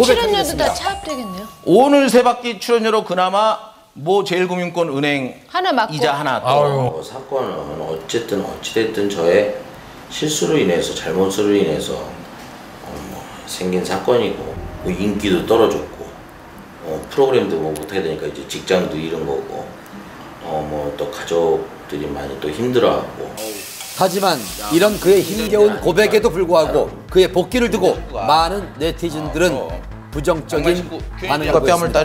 출연료도 다 차압되겠네요. 오늘 세 바퀴 출연료로 그나마 뭐 제일금융권 은행 하나 맞고 이자 하나 또. 사건은 어찌됐든 저의 실수로 인해서 잘못으로 인해서 생긴 사건이고 뭐 인기도 떨어졌고 프로그램도 뭐 못하게 되니까 이제 직장도 잃은 거고 뭐 또 가족들이 많이 또 힘들어하고. 하지만 이런 그의 힘겨운 고백에도 불구하고 그의 복귀를 두고 많은 네티즌들은 부정적인 반응을 보였습니다.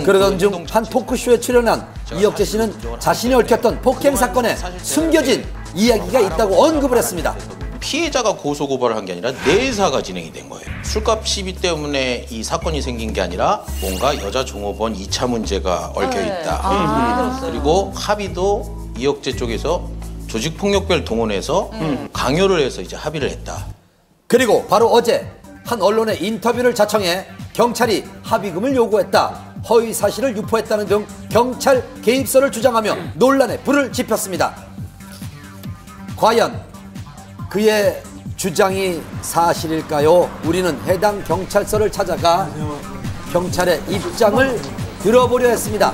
그러던 중 한 토크쇼에 출연한 이혁재 씨는 자신이 얽혔던 폭행 사건에 숨겨진 이야기가 있다고 언급을 했습니다. 피해자가 고소고발을 한 게 아니라 내사가 진행이 된 거예요. 술값 시비 때문에 이 사건이 생긴 게 아니라 뭔가 여자 종업원 2차 문제가 얽혀있다. 그리고 합의도 이혁재 쪽에서 조직폭력배를 동원해서 강요를 해서 이제 합의를 했다. 그리고 바로 어제 한 언론의 인터뷰를 자청해 경찰이 합의금을 요구했다, 허위 사실을 유포했다는 등 경찰 개입설을 주장하며 논란에 불을 지폈습니다. 과연 그의 주장이 사실일까요? 우리는 해당 경찰서를 찾아가 경찰의 입장을 들어보려 했습니다.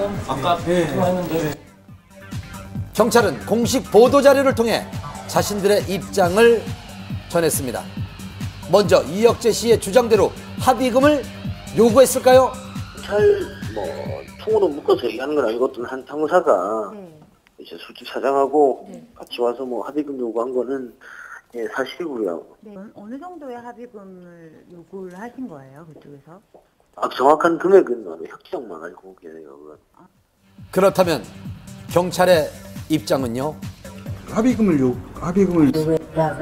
경찰은 공식 보도자료를 통해 자신들의 입장을 전했습니다. 먼저 이혁재 씨의 주장대로 합의금을 요구했을까요? 통으로 묶어서 얘기하는 건 아니거든. 한 상무사가 이제 술집 사장하고 같이 와서 합의금 요구한 거는 사실이고요. 네. 어느 정도의 합의금을 요구를 하신 거예요, 그쪽에서? 정확한 금액은 혁정만 알고 계세요. 그렇다면 경찰의 입장은요? 합의금을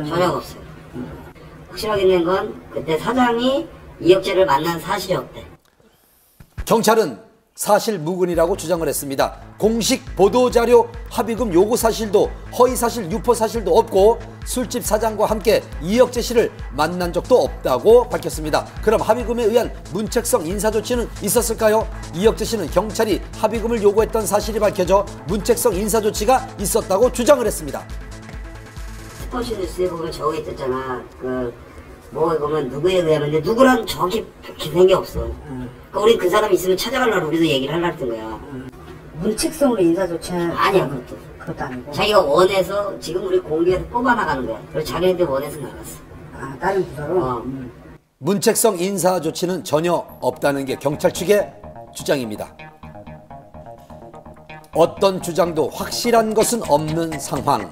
전혀 없어요. 확실하게 있는 건 그때 사장이 이혁재를 만난 사실이 없대. 경찰은 사실 무근이라고 주장을 했습니다. 공식 보도자료 합의금 요구 사실도 허위사실 유포 사실도 없고 술집 사장과 함께 이혁재 씨를 만난 적도 없다고 밝혔습니다. 그럼 합의금에 의한 문책성 인사조치는 있었을까요? 이혁재 씨는 경찰이 합의금을 요구했던 사실이 밝혀져 문책성 인사조치가 있었다고 주장을 했습니다. 스포츠 뉴스에 보면 저기 있었잖아. 보면 누구에 의하는데 누구랑 정확히 기생이 없어. 그러니까 우리 그 사람 있으면 찾아가려고 우리도 얘기를 하려고 했던 거야. 문책성으로 인사조치는 아니야, 그것도 아니고. 자기가 원해서 지금 우리 공개해서 뽑아나가는 거야. 그래서 자기네들 원해서 나갔어. 다른 부서로? 문책성 인사 조치는 전혀 없다는 게 경찰 측의 주장입니다. 어떤 주장도 확실한 것은 없는 상황.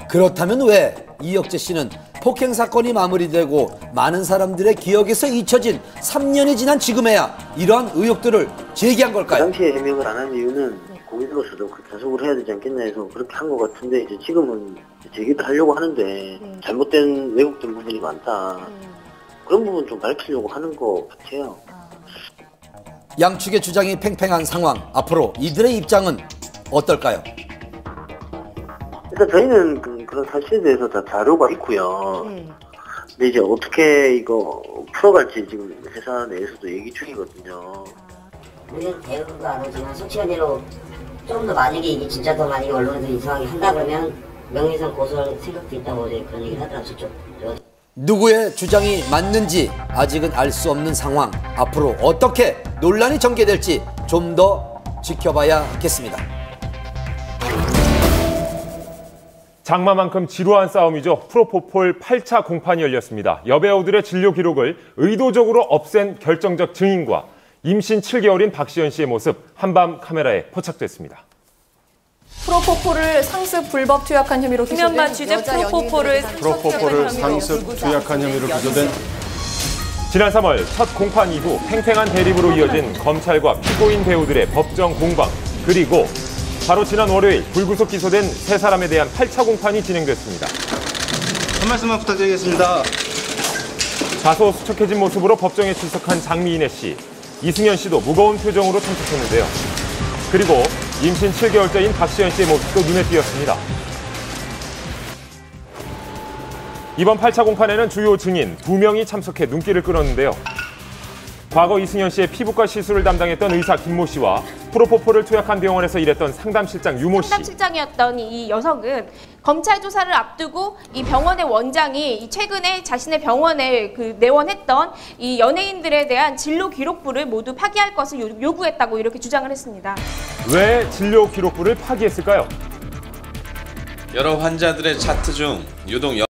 그렇다면 왜 이혁재 씨는 폭행 사건이 마무리되고 많은 사람들의 기억에서 잊혀진 3년이 지난 지금에야 이러한 의혹들을 제기한 걸까요? 그 당시에 해명을 안 한 이유는 고민으로서도 계속을 해야 되지 않겠나 해서 그렇게 한 것 같은데 이제 지금은 제기를 하려고 하는데 잘못된 왜곡된 부분이 많다. 그런 부분 좀 밝히려고 하는 것 같아요. 양측의 주장이 팽팽한 상황. 앞으로 이들의 입장은 어떨까요? 일단 저희는 그런 사실에 대해서 다 자료가 있고요. 근데 이제 어떻게 이거 풀어갈지 지금 회사 내에서도 얘기 중이거든요. 우리는 대응도 안 하지만 솔직한 대로 좀 더 만약에 이게 진짜 더 만약에 언론에서 이상하게 한다 그러면 명예훼손 고소할 생각도 있다고 어제 그런 얘기를 하더라고요. 저쪽. 누구의 주장이 맞는지 아직은 알 수 없는 상황. 앞으로 어떻게 논란이 전개될지 좀 더 지켜봐야겠습니다. 장마만큼 지루한 싸움이죠. 프로포폴 8차 공판이 열렸습니다. 여배우들의 진료 기록을 의도적으로 없앤 결정적 증인과 임신 7개월인 박시연 씨의 모습 한밤 카메라에 포착됐습니다. 프로포폴을 상습 불법 투약한 혐의로 기소된 취재 프로포폴을 상습 투약한 혐의로 기소된 지난 3월 첫 공판 이후 팽팽한 대립으로 이어진 검찰과 피고인 배우들의 법정 공방, 그리고 바로 지난 월요일 불구속 기소된 세 사람에 대한 8차 공판이 진행됐습니다. 한 말씀만 부탁드리겠습니다. 다소 수척해진 모습으로 법정에 출석한 장미인혜 씨, 이승현 씨도 무거운 표정으로 참석했는데요. 그리고 임신 7개월째인 박시연 씨의 모습도 눈에 띄었습니다. 이번 8차 공판에는 주요 증인 2명이 참석해 눈길을 끌었는데요. 과거 이승현 씨의 피부과 시술을 담당했던 의사 김모 씨와 프로포폴을 투약한 병원에서 일했던 상담실장 유모 씨. 상담실장이었던 이 여성은 검찰 조사를 앞두고 이 병원의 원장이 최근에 자신의 병원에 내원했던 이 연예인들에 대한 진료 기록부를 모두 파기할 것을 요구했다고 이렇게 주장을 했습니다. 왜 진료 기록부를 파기했을까요? 여러 환자들의 차트 중 유독